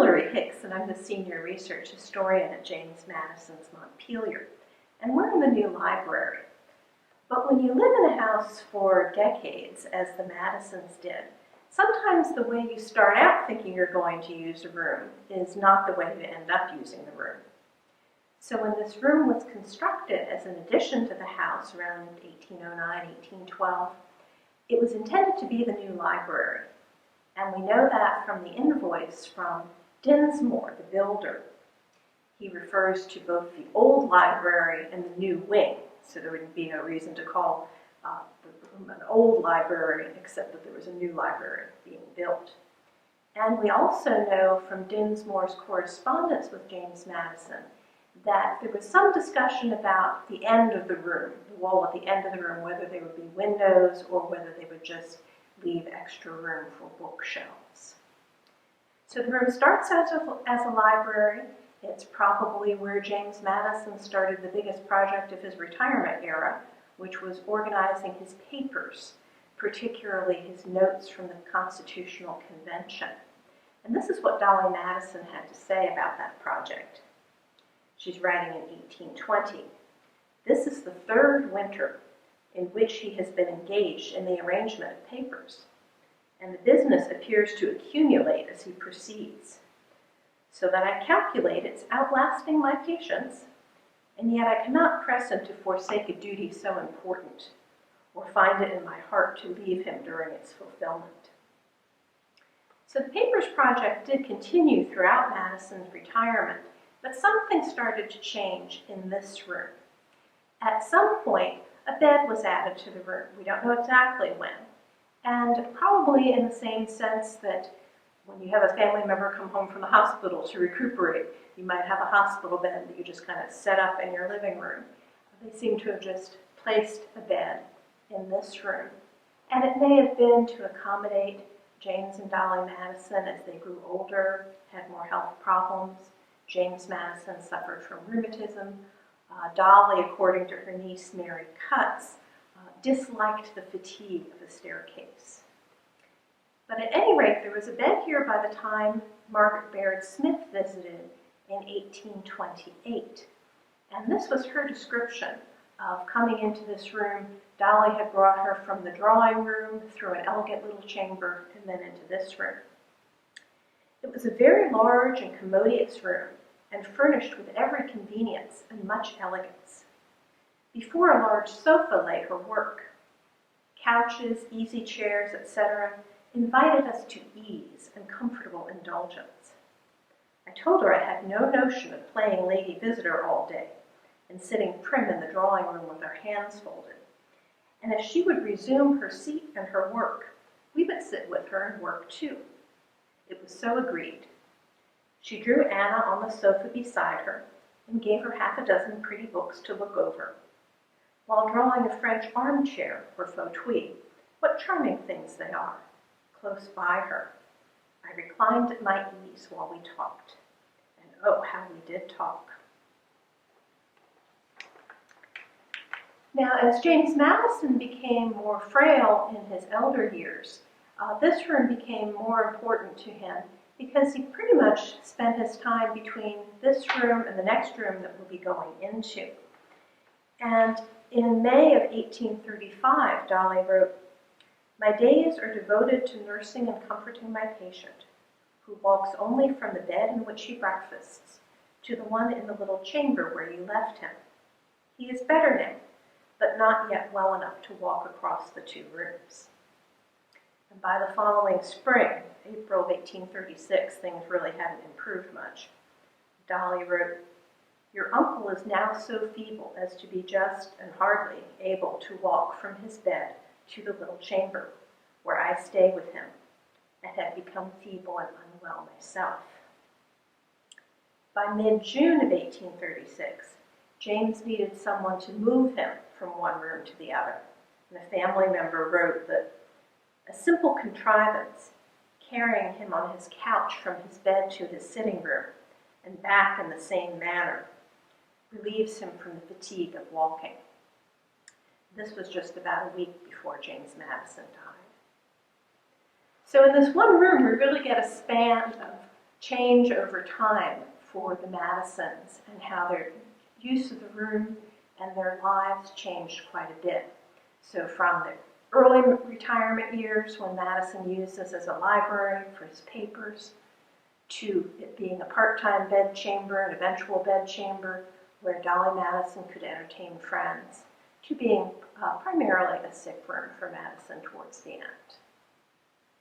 Hilarie Hicks, and I'm the Senior Research Historian at James Madison's Montpelier, and we're in the new library. But when you live in a house for decades, as the Madisons did, sometimes the way you start out thinking you're going to use a room is not the way you end up using the room. So when this room was constructed as an addition to the house around 1809, 1812, it was intended to be the new library. And we know that from the invoice from Dinsmore, the builder. He refers to both the old library and the new wing, so there would be no reason to call the room an old library, except that there was a new library being built. And we also know from Dinsmore's correspondence with James Madison that there was some discussion about the end of the room, the wall at the end of the room, whether they would be windows or whether they would just leave extra room for bookshelves. So the room starts as a library. It's probably where James Madison started the biggest project of his retirement era, which was organizing his papers, particularly his notes from the Constitutional Convention. And this is what Dolly Madison had to say about that project. She's writing in 1820. "This is the third winter in which he has been engaged in the arrangement of papers, and the business appears to accumulate as he proceeds, so that I calculate it's outlasting my patience, and yet I cannot press him to forsake a duty so important, or find it in my heart to leave him during its fulfillment." So the papers project did continue throughout Madison's retirement, but something started to change in this room. At some point, a bed was added to the room. We don't know exactly when. And probably in the same sense that when you have a family member come home from the hospital to recuperate, you might have a hospital bed that you just kind of set up in your living room. They seem to have just placed a bed in this room. And it may have been to accommodate James and Dolly Madison as they grew older, had more health problems. James Madison suffered from rheumatism. Dolly, according to her niece Mary Cutts, disliked the fatigue of the staircase. But at any rate, there was a bed here by the time Margaret Baird Smith visited in 1828. And this was her description of coming into this room. Dolly had brought her from the drawing room through an elegant little chamber and then into this room. It was a very large and commodious room, and furnished with every convenience and much elegance. Before a large sofa lay her work. Couches, easy chairs, etc., invited us to ease and comfortable indulgence. I told her I had no notion of playing lady visitor all day and sitting prim in the drawing room with her hands folded. And if she would resume her seat and her work, we would sit with her and work too. It was so agreed. She drew Anna on the sofa beside her and gave her half a dozen pretty books to look over, while drawing a French armchair or fauteuil. What charming things they are, close by her. I reclined at my ease while we talked, and oh, how we did talk. Now, as James Madison became more frail in his elder years, this room became more important to him because he pretty much spent his time between this room and the next room that we'll be going into. And in May of 1835, Dolly wrote, "My days are devoted to nursing and comforting my patient, who walks only from the bed in which he breakfasts to the one in the little chamber where you left him. He is better now, but not yet well enough to walk across the two rooms." And by the following spring, April of 1836, things really hadn't improved much. Dolly wrote, "Your uncle is now so feeble as to be just and hardly able to walk from his bed to the little chamber, where I stay with him, and have become feeble and unwell myself." By mid-June of 1836, James needed someone to move him from one room to the other, and a family member wrote that a simple contrivance, carrying him on his couch from his bed to his sitting room and back in the same manner, relieves him from the fatigue of walking. This was just about a week before James Madison died. So in this one room, we really get a span of change over time for the Madisons and how their use of the room and their lives changed quite a bit. So from the early retirement years when Madison used this as a library for his papers, to it being a part-time bedchamber, an eventual bedchamber where Dolly Madison could entertain friends, to being primarily a sick room for Madison towards the end.